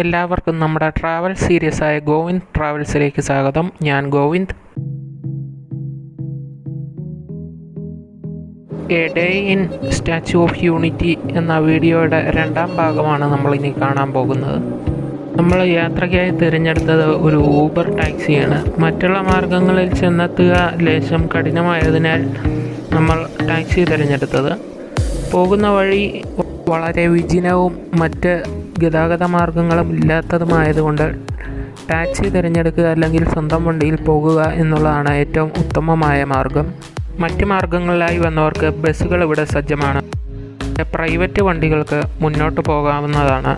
എല്ലാവർക്കും നമ്മുടെ ട്രാവൽ സീരീസായ ഗോവിന്ദ് ട്രാവൽസിലേക്ക് സ്വാഗതം. ഞാൻ Govind. A day in statue of unity എന്ന വീഡിയോയുടെ രണ്ടാം ഭാഗമാണ് നമ്മളിനി കാണാൻ പോകുന്നത്. നമ്മൾ യാത്രയ്ക്കായി തിരഞ്ഞെടുത്തത് ഒരു ഊബർ ടാക്സിയാണ്. മറ്റുള്ള മാർഗങ്ങളിൽ ചെന്നെത്തുക ലേശം കഠിനമായതിനാൽ നമ്മൾ ടാക്സി തിരഞ്ഞെടുത്തത്. പോകുന്ന വഴി വളരെ വിജനവും മറ്റ് ഗതാഗത മാർഗങ്ങളും ഇല്ലാത്തതുമായതുകൊണ്ട് ടാക്സി തിരഞ്ഞെടുക്കുക അല്ലെങ്കിൽ സ്വന്തം വണ്ടിയിൽ പോകുക എന്നുള്ളതാണ് ഏറ്റവും ഉത്തമമായ മാർഗം. മറ്റ് മാർഗങ്ങളിലായി വന്നവർക്ക് ബസ്സുകൾ ഇവിടെ സജ്ജമാണ്. പ്രൈവറ്റ് വണ്ടികൾക്ക് മുന്നോട്ട് പോകാവുന്നതാണ്.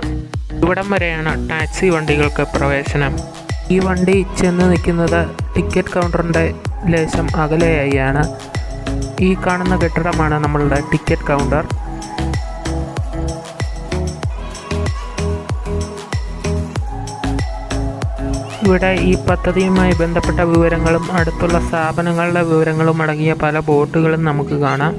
ഇവിടം വരെയാണ് ടാക്സി വണ്ടികൾക്ക് പ്രവേശനം. ഈ വണ്ടി ചെന്ന് നിൽക്കുന്നത് ടിക്കറ്റ് കൗണ്ടറിൻ്റെ ലേശം അകലെയായാണ്. ഈ കാണുന്ന കെട്ടിടമാണ് നമ്മളുടെ ടിക്കറ്റ് കൗണ്ടർ. ഇവിടെ ഈ പദ്ധതിയുമായി ബന്ധപ്പെട്ട വിവരങ്ങളും അടുത്തുള്ള സ്ഥാപനങ്ങളുടെ വിവരങ്ങളും അടങ്ങിയ പല ബോർഡുകളും നമുക്ക് കാണാം.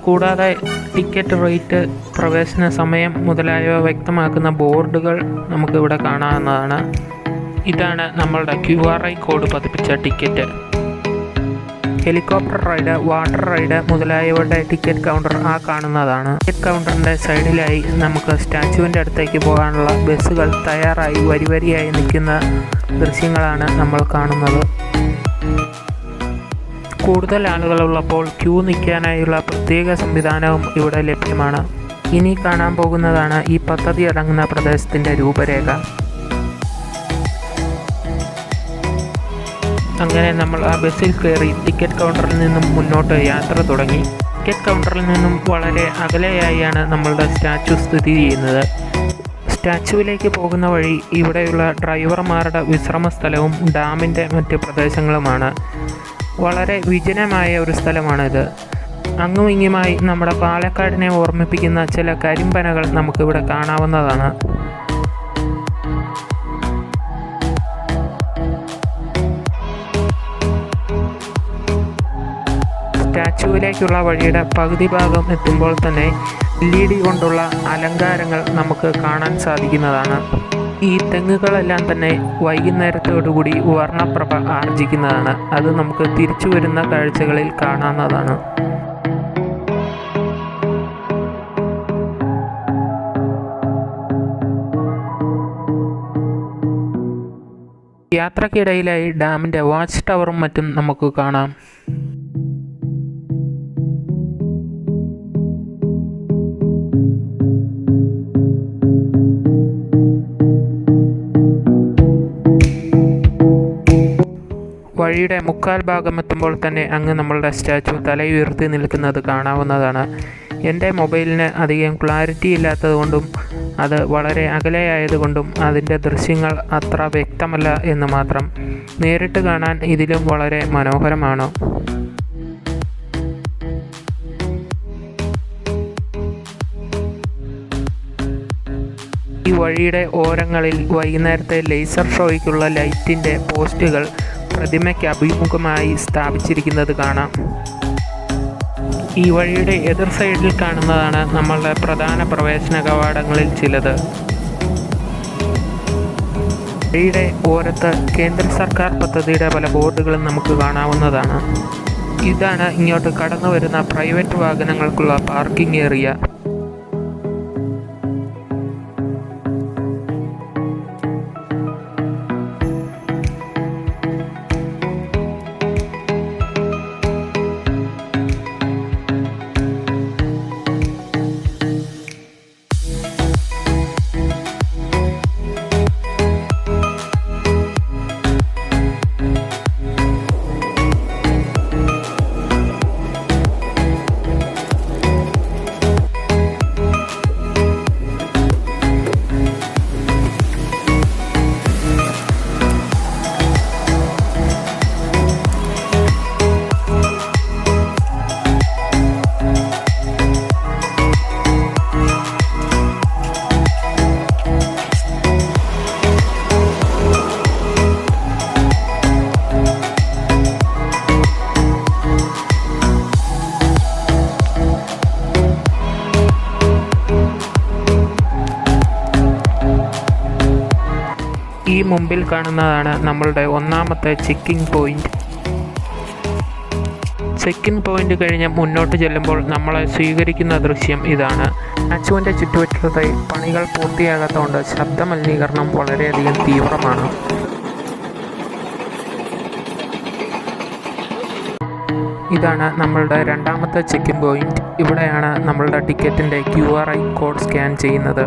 കൂടാതെ ടിക്കറ്റ് റേറ്റ്, പ്രവേശന സമയം മുതലായവ വ്യക്തമാക്കുന്ന ബോർഡുകൾ നമുക്കിവിടെ കാണാവുന്നതാണ്. ഇതാണ് നമ്മളുടെ QR കോഡ് പതിപ്പിച്ച ticket. Helicopter ride, water ride മുതലായവയുടെ ടിക്കറ്റ് കൗണ്ടർ ആ കാണുന്നതാണ്. ടിക്കറ്റ് കൗണ്ടറിൻ്റെ സൈഡിലായി നമുക്ക് സ്റ്റാച്യുവിൻ്റെ അടുത്തേക്ക് പോകാനുള്ള ബസ്സുകൾ തയ്യാറായി വരിവരിയായി നിൽക്കുന്ന ദൃശ്യങ്ങളാണ് നമ്മൾ കാണുന്നത്. കൂടുതൽ ആളുകളുള്ളപ്പോൾ ക്യൂ നിൽക്കാനായുള്ള പ്രത്യേക സംവിധാനവും ഇവിടെ ലഭ്യമാണ്. ഇനി കാണാൻ പോകുന്നതാണ് ഈ പദ്ധതി അടങ്ങുന്ന പ്രദേശത്തിൻ്റെ രൂപരേഖ. അങ്ങനെ നമ്മൾ ആ ബസ്സിൽ കയറി ടിക്കറ്റ് കൗണ്ടറിൽ നിന്നും മുന്നോട്ട് യാത്ര തുടങ്ങി. ടിക്കറ്റ് കൗണ്ടറിൽ നിന്നും വളരെ അകലെയായാണ് നമ്മളുടെ സ്റ്റാച്യു സ്ഥിതി ചെയ്യുന്നത്. സ്റ്റാച്യുവിലേക്ക് പോകുന്ന വഴി ഇവിടെയുള്ള ഡ്രൈവർമാരുടെ വിശ്രമ സ്ഥലവും ഡാമിൻ്റെ മറ്റ് പ്രദേശങ്ങളുമാണ്. വളരെ വിജനമായ ഒരു സ്ഥലമാണിത്. അങ്ങും ഇങ്ങുമായി നമ്മുടെ പാലക്കാടിനെ ഓർമ്മിപ്പിക്കുന്ന ചില കരിമ്പനകൾ നമുക്കിവിടെ കാണാവുന്നതാണ്. സ്റ്റാച്യുവിലേക്കുള്ള വഴിയുടെ പകുതി ഭാഗം എത്തുമ്പോൾ തന്നെ LED കൊണ്ടുള്ള അലങ്കാരങ്ങൾ നമുക്ക് കാണാൻ സാധിക്കുന്നതാണ്. ഈ തെങ്ങുകളെല്ലാം തന്നെ വൈകുന്നേരത്തോടുകൂടി വർണ്ണപ്രഭ ആർജിക്കുന്നതാണ്. അത് നമുക്ക് തിരിച്ചു വരുന്ന കാഴ്ചകളിൽ കാണാവുന്നതാണ്. യാത്രക്കിടയിലായി ഡാമിൻ്റെ വാച്ച് ടവറും മറ്റും നമുക്ക് കാണാം. വഴിയുടെ മുക്കാൽ ഭാഗം എത്തുമ്പോൾ തന്നെ അങ്ങ് നമ്മളുടെ സ്റ്റാച്യു തലയുയർത്തി നിൽക്കുന്നത് കാണാവുന്നതാണ്. എൻ്റെ മൊബൈലിന് അധികം ക്ലാരിറ്റി ഇല്ലാത്തതുകൊണ്ടും അത് വളരെ അകലെയായതുകൊണ്ടും അതിൻ്റെ ദൃശ്യങ്ങൾ അത്ര വ്യക്തമല്ല എന്ന് മാത്രം. നേരിട്ട് കാണാൻ ഇതിലും വളരെ മനോഹരമാണ്. ഈ വഴിയുടെ ഓരങ്ങളിൽ വൈകുന്നേരത്തെ ലേസർ ഷോയ്ക്കുള്ള ലൈറ്റിൻ്റെ പോസ്റ്റുകൾ പ്രതിമയ്ക്ക് അഭിമുഖമായി സ്ഥാപിച്ചിരിക്കുന്നത് കാണാം. ഈ വഴിയുടെ എതിർ സൈഡിൽ കാണുന്നതാണ് നമ്മളുടെ പ്രധാന പ്രവേശന കവാടങ്ങളിൽ ചിലത്. വഴിയുടെ ഓരത്ത് കേന്ദ്ര സർക്കാർ പദ്ധതിയുടെ പല ബോർഡുകളും നമുക്ക് കാണാവുന്നതാണ്. ഇതാണ് ഇങ്ങോട്ട് കടന്നു വരുന്ന പ്രൈവറ്റ് വാഹനങ്ങൾക്കുള്ള പാർക്കിംഗ് ഏരിയ. ഈ മുമ്പിൽ കാണുന്നതാണ് നമ്മളുടെ ഒന്നാമത്തെ ചെക്കിംഗ് പോയിൻ്റ്. ചെക്കിംഗ് പോയിൻ്റ് കഴിഞ്ഞ് മുന്നോട്ട് ചെല്ലുമ്പോൾ നമ്മളെ സ്വീകരിക്കുന്ന ദൃശ്യം ഇതാണ്. സ്റ്റാച്ചുവിൻ്റെ ചുറ്റുവട്ടത്തായി പണികൾ പൂർത്തിയാകാത്തതുകൊണ്ട് ശബ്ദ മലിനീകരണം വളരെയധികം തീവ്രമാണ്. ഇതാണ് നമ്മളുടെ രണ്ടാമത്തെ ചെക്കിംഗ് പോയിൻ്റ്. ഇവിടെയാണ് നമ്മളുടെ ടിക്കറ്റിൻ്റെ QR കോഡ് സ്കാൻ ചെയ്യുന്നത്.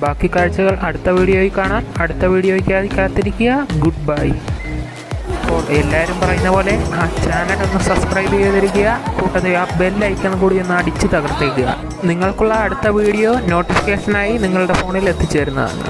ബാക്കി കാഴ്ചകൾ അടുത്ത വീഡിയോയിൽ കാണാം. അടുത്ത വീഡിയോയ്ക്കായി കാത്തിരിക്കുക. Good bye. അപ്പോൾ എല്ലാവരും പറയുന്ന പോലെ ആ ചാനൽ ഒന്ന് സബ്സ്ക്രൈബ് ചെയ്തിരിക്കുക. കൂട്ടത്തിൽ ആ ബെല്ലൈക്കൺ കൂടി ഒന്ന് അടിച്ച് തകർത്തേക്കുക. നിങ്ങൾക്കുള്ള അടുത്ത വീഡിയോ നോട്ടിഫിക്കേഷനായി നിങ്ങളുടെ ഫോണിൽ എത്തിച്ചേരുന്നതാണ്.